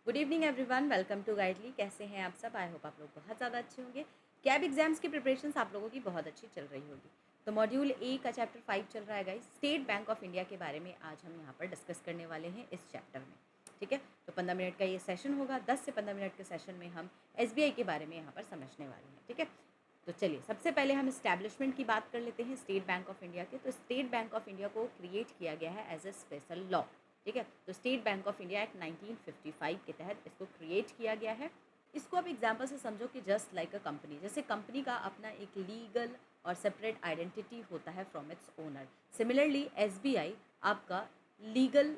Good evening everyone, welcome to Guidely. कैसे हैं आप सब? आई होप आप लोग बहुत ज़्यादा अच्छे होंगे। कैब एग्जाम्स की प्रिपरेशन आप लोगों की बहुत अच्छी चल रही होगी। तो मॉड्यूल ए का चैप्टर 5 चल रहा है guys. State Bank of India के बारे में आज हम यहाँ पर डिस्कस करने वाले हैं इस चैप्टर में। ठीक है, तो 15 मिनट का ये सेशन होगा। 10 से 15 मिनट के सेशन में हम एसबीआई के बारे में यहाँ पर समझने वाले हैं। ठीक है, तो चलिए सबसे पहले हम इस्टेब्लिशमेंट की बात कर लेते हैं स्टेट बैंक ऑफ इंडिया के। तो स्टेट बैंक ऑफ इंडिया को क्रिएट किया गया है एज ए स्पेशल लॉ। ठीक है, तो state Bank of India act 1955 के तहत इसको क्रिएट किया गया है। इसको आप एग्जाम्पल से समझो कि जस्ट लाइक अ कंपनी, जैसे कंपनी का अपना एक लीगल और सेपरेट आइडेंटिटी होता है from its owner. Similarly SBI आपका लीगल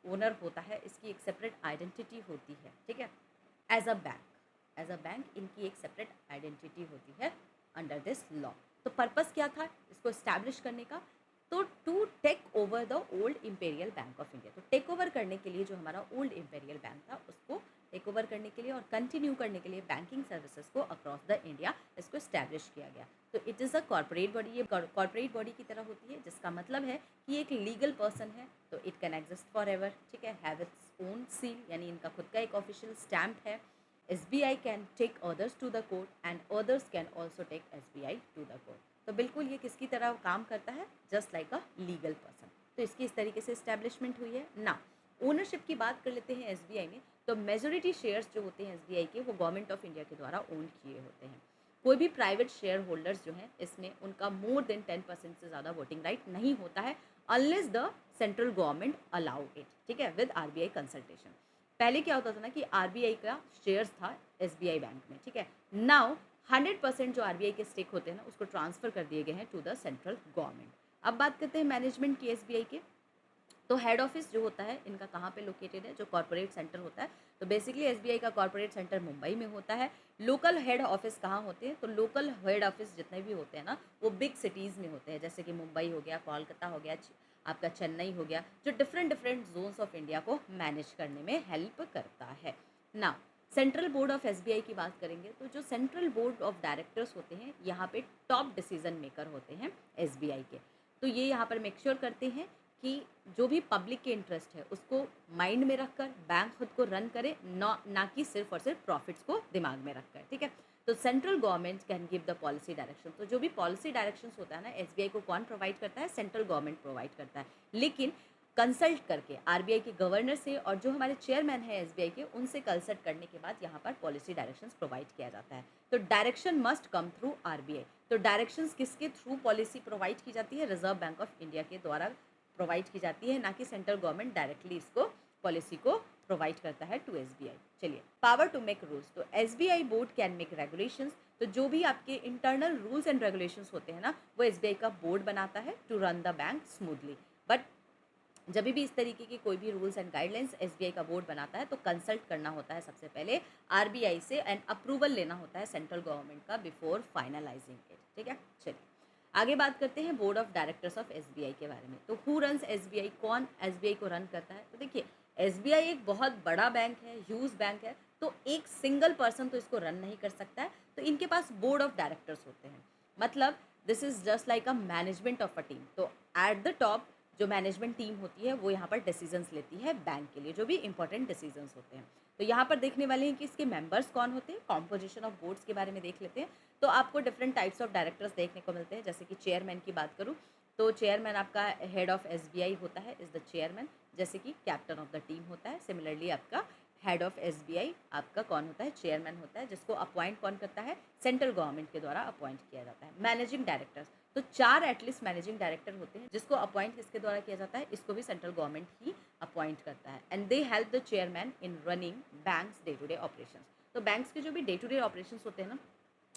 ओनर होता है, इसकी एक सेपरेट आइडेंटिटी होती है। ठीक है, एज अ बैंक इनकी एक सेपरेट आइडेंटिटी होती है अंडर दिस लॉ। तो पर्पस क्या था इसको इस्टेब्लिश करने का? तो to take over the old imperial bank of India. तो टेक ओवर करने के लिए जो हमारा ओल्ड इम्पेरियल बैंक था उसको टेक ओवर करने के लिए और कंटिन्यू करने के लिए बैंकिंग सर्विसेज को अक्रॉस द इंडिया इसको इस्टेब्लिश किया गया। तो it is a corporate body. ये कॉर्पोरेट बॉडी की तरह होती है, जिसका मतलब है कि एक लीगल पर्सन है तो it can exist for ever. ठीक है, हैव इट्स ओन सील, यानी इनका खुद का एक ऑफिशियल स्टैम्प है। SBI can take others to the court and others can also take SBI to the court। तो बिल्कुल ये किसकी तरह काम करता है? Just like a legal person. तो इसकी इस तरीके से इस्टेब्लिशमेंट हुई है ना। ओनरशिप की बात कर लेते हैं SBI में। तो मेजोरिटी शेयर्स जो होते हैं SBI के, वो गवर्नमेंट ऑफ इंडिया के द्वारा ओन किए होते हैं। कोई भी प्राइवेट शेयर होल्डर्स जो हैं इसमें उनका मोर देन 10% से ज़्यादा वोटिंग राइट नहीं होता है, unless the central government allow it. ठीक है, विद RBI कंसल्टेशन। पहले क्या होता था ना कि आरबीआई का शेयर्स था एसबीआई बैंक में। ठीक है, नाउ 100% जो आरबीआई के स्टेक होते हैं ना उसको ट्रांसफर कर दिए गए हैं टू द सेंट्रल गवर्नमेंट। अब बात करते हैं मैनेजमेंट की एसबीआई के। तो हेड ऑफिस जो होता है इनका कहाँ पे लोकेटेड है? जो कॉर्पोरेट सेंटर होता है, तो बेसिकली एसबीआई का कॉर्पोरेट सेंटर मुंबई में होता है। लोकल हेड ऑफिस कहाँ होते हैं? तो लोकल हेड ऑफिस जितने भी होते हैं ना वो बिग सिटीज़ में होते हैं, जैसे कि मुंबई हो गया, कोलकाता हो गया, आपका चेन्नई हो गया, जो different different zones of India को मैनेज करने में हेल्प करता है ना। सेंट्रल बोर्ड ऑफ एसबीआई की बात करेंगे तो जो सेंट्रल बोर्ड ऑफ डायरेक्टर्स होते हैं यहाँ पे टॉप डिसीजन मेकर होते हैं एसबीआई के। तो ये यहाँ पर मेक श्योर करते हैं कि जो भी पब्लिक के इंटरेस्ट है उसको माइंड में रखकर बैंक खुद को रन करे, ना कि सिर्फ और सिर्फ प्रॉफिट्स को दिमाग में रखकर। ठीक है, तो central government can give the policy direction. तो जो भी पॉलिसी डायरेक्शंस होता है ना एसबीआई को कौन प्रोवाइड करता है? सेंट्रल गवर्नमेंट प्रोवाइड करता है, लेकिन कंसल्ट करके आरबीआई के गवर्नर से और जो हमारे चेयरमैन है एसबीआई के उनसे कंसल्ट करने के बाद यहाँ पर पॉलिसी डायरेक्शंस प्रोवाइड किया जाता है। तो direction must come through RBI. तो डायरेक्शंस किसके थ्रू पॉलिसी प्रोवाइड की जाती है? रिजर्व बैंक ऑफ इंडिया के द्वारा प्रोवाइड की जाती है, ना कि सेंट्रल गवर्नमेंट डायरेक्टली इसको पॉलिसी को प्रोवाइड करता है टू एसबीआई। चलिए, पावर टू मेक रूल्स। तो SBI board can make regulations. तो जो भी आपके इंटरनल रूल्स एंड रेगुलेशंस होते हैं ना वो एसबीआई का बोर्ड बनाता है to run the bank smoothly. But जब भी इस तरीके की कोई भी रूल्स एंड गाइडलाइंस एसबीआई का बोर्ड बनाता है तो कंसल्ट करना होता है सबसे पहले आरबीआई से एंड अप्रूवल लेना होता है सेंट्रल गवर्नमेंट का बिफोर फाइनलाइजिंग इट। ठीक है, चलिए आगे बात करते हैं board of directors of SBI के बारे में। तो हु रन्स एसबीआई? कौन एसबीआई को रन करता है? तो देखिए, एसबीआई एक बहुत बड़ा बैंक है, ह्यूज बैंक है, तो एक सिंगल पर्सन तो इसको रन नहीं कर सकता है। तो इनके पास बोर्ड ऑफ डायरेक्टर्स होते हैं, मतलब this is just like a management of a team. तो एट द टॉप जो मैनेजमेंट टीम होती है वो यहाँ पर डिसीजंस लेती है बैंक के लिए, जो भी इंपॉर्टेंट डिसीजंस होते हैं। तो यहाँ पर देखने वाले हैं कि इसके मेंबर्स कौन होते हैं। कॉम्पोजिशन ऑफ बोर्ड्स के बारे में देख लेते हैं। तो आपको डिफरेंट टाइप्स ऑफ डायरेक्टर्स देखने को मिलते हैं। जैसे कि चेयरमैन की बात करूँ तो चेयरमैन आपका हेड ऑफ एसबीआई होता है, इज़ द चेयरमैन। जैसे कि कैप्टन ऑफ द टीम होता है। सिमिलरली आपका हेड ऑफ एसबीआई आपका कौन होता है? चेयरमैन होता है, जिसको अपॉइंट कौन करता है? सेंट्रल गवर्नमेंट के द्वारा अपॉइंट किया जाता है। मैनेजिंग डायरेक्टर्स, तो 4 एटलीस्ट मैनेजिंग डायरेक्टर होते हैं, जिसको अपॉइंट किसके द्वारा किया जाता है? इसको भी सेंट्रल गवर्नमेंट ही अपॉइंट करता है। And they help the chairman in running banks day to day operations. तो बैंक्स के जो भी डे टू डे ऑपरेशंस होते हैं ना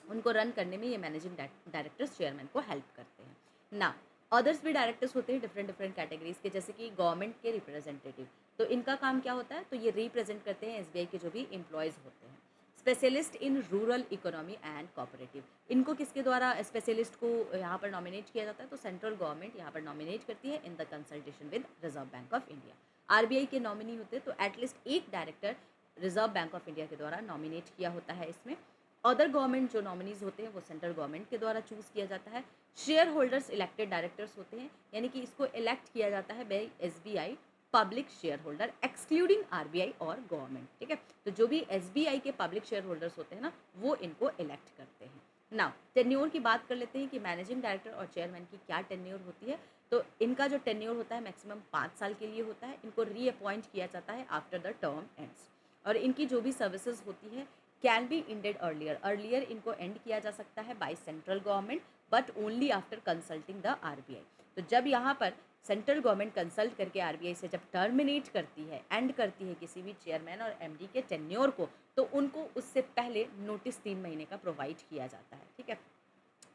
उनको रन करने में ये मैनेजिंग डायरेक्टर्स चेयरमैन को हेल्प करते हैं ना। अदर्स भी डायरेक्टर्स होते हैं डिफरेंट डिफरेंट कैटेगरीज के, जैसे कि गवर्नमेंट के रिप्रेजेंटेटिव। तो इनका काम क्या होता है? तो ये रिप्रेजेंट करते हैं एसबीआई के जो भी एम्प्लॉयज़ होते हैं। Specialist in rural economy and cooperative, इनको किसके द्वारा स्पेशलिस्ट को यहाँ पर नॉमिनेट किया जाता है? तो सेंट्रल गवर्नमेंट यहाँ पर नॉमिनेट करती है in the consultation with reserve Bank of India. RBI के नॉमिनी होते हैं, तो एटलीस्ट एक director reserve Bank of India के द्वारा नॉमिनेट किया होता है इसमें। अदर गवर्नमेंट जो नॉमिनीज होते हैं वो सेंट्रल गवर्नमेंट के द्वारा चूज़ किया जाता है। शेयर होल्डर्स इलेक्टेड डायरेक्टर्स होते हैं, यानी कि इसको इलेक्ट किया जाता है by SBI public share holder excluding RBI और गवर्नमेंट, ठीक है। तो जो भी एसबीआई के पब्लिक शेयर होल्डर्स होते हैं ना, वो इनको इलेक्ट करते हैं। नाउ टेन्योर की बात कर लेते हैं कि मैनेजिंग डायरेक्टर और चेयरमैन की क्या टेन्योर होती है। तो इनका जो टेन्योर होता है मैक्सिमम 5 साल के लिए होता है। इनको रीअपॉइंट किया जाता है आफ्टर द टर्म एंड्स, और इनकी जो भी सर्विसेज होती है कैन बी इंडेड अर्लियर इनको एंड किया जा सकता है by central government, but only after consulting the RBI. तो जब यहाँ पर सेंट्रल गवर्नमेंट कंसल्ट करके आरबीआई से जब टर्मिनेट करती है, एंड करती है किसी भी चेयरमैन और एमडी के टेन्योर को, तो उनको उससे पहले नोटिस 3 महीने का प्रोवाइड किया जाता है, ठीक है।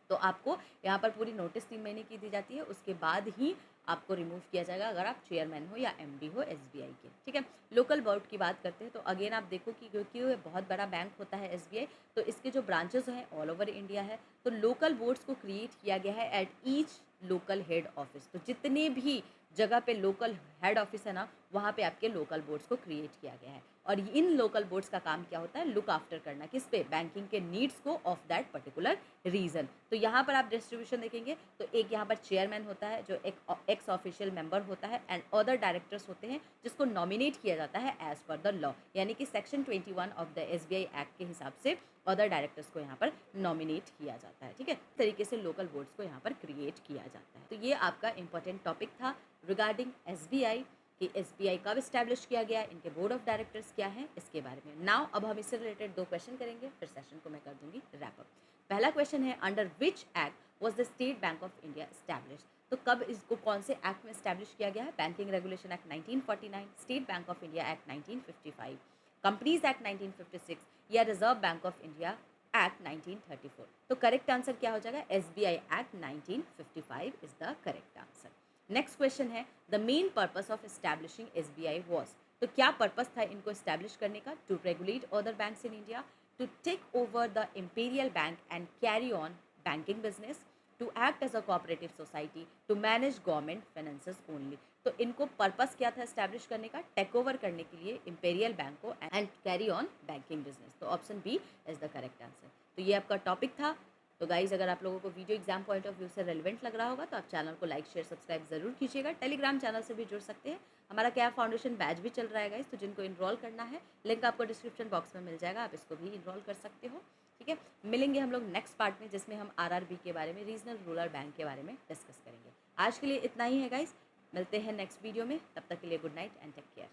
तो आपको यहाँ पर पूरी नोटिस 3 महीने की दी जाती है, उसके बाद ही आपको रिमूव किया जाएगा अगर आप चेयरमैन हो या एमडी हो एसबीआई के, ठीक है। लोकल बोर्ड की बात करते हैं तो अगेन आप देखो कि क्योंकि ये बहुत बड़ा बैंक होता है एसबीआई, तो इसके जो ब्रांचेस हैं ऑल ओवर इंडिया है। तो लोकल बोर्ड्स को क्रिएट किया गया है at each local head office. तो जितने भी जगह पे लोकल हेड ऑफिस है ना, वहाँ पे आपके लोकल बोर्ड्स को क्रिएट किया गया है। और इन लोकल बोर्ड्स का काम क्या होता है, लुक आफ्टर करना, किस पे, बैंकिंग के नीड्स को ऑफ दैट पर्टिकुलर रीजन। तो यहाँ पर आप डिस्ट्रीब्यूशन देखेंगे तो एक यहाँ पर चेयरमैन होता है जो एक एक्स ऑफिशियल मेंबर होता है, एंड अदर डायरेक्टर्स होते हैं जिसको नॉमिनेट किया जाता है एज पर द लॉ, यानी कि section 21 of the SBI act के हिसाब से अदर डायरेक्टर्स को यहाँ पर नॉमिनेट किया जाता है, ठीक है। इस तरीके से लोकल बोर्ड्स को यहाँ पर क्रिएट किया जाता है। तो ये आपका इंपॉर्टेंट टॉपिक था रिगार्डिंग एसबीआई कि एसबीआई कब इस्टेब्लिश किया गया, इनके बोर्ड ऑफ डायरेक्टर्स क्या हैं, इसके बारे में। नाउ अब हम इससे रिलेटेड 2 क्वेश्चन करेंगे, फिर सेशन को मैं कर दूंगी रैप अप। पहला क्वेश्चन है, under which act was the state Bank of India establish. तो कब इसको कौन से एक्ट में एस्टैब्लिश किया गया है, banking regulation act 1949, State Bank of India act 1955, companies act 1956 या Reserve Bank of India act 1934। तो करेक्ट आंसर क्या हो जाएगा, SBI act 1955 is the correct answer. Next question है, the main purpose of establishing SBI was. तो क्या पर्पस था इनको एस्टैब्लिश करने का, to regulate other banks in India, to take over the imperial bank and carry on banking business, to act as a cooperative society, to manage government finances only. तो इनको purpose क्या था एस्टैब्लिश करने का, take over करने के लिए imperial bank को and carry on banking business. तो option B is the correct answer. तो ये आपका टॉपिक था। तो गाइज अगर आप लोगों को video exam point of view से रेलिवेंट लग रहा होगा तो आप चैनल को लाइक शेयर सब्सक्राइब जरूर कीजिएगा। टेलीग्राम चैनल से भी जुड़ सकते हैं, हमारा क्या फाउंडेशन बैच भी चल रहा है गाइज, तो जिनको इनरोल करना है लिंक आपको डिस्क्रिप्शन बॉक्स में मिल जाएगा, आप इसको भी इनरोल कर सकते हो, ठीक है। मिलेंगे हम लोग नेक्स्ट पार्ट में जिसमें हम आरआरबी के बारे में, रीजनल रूरल बैंक के बारे में डिस्कस करेंगे। आज के लिए इतना ही है गाइज, मिलते हैं नेक्स्ट वीडियो में, तब तक के लिए good night and take care.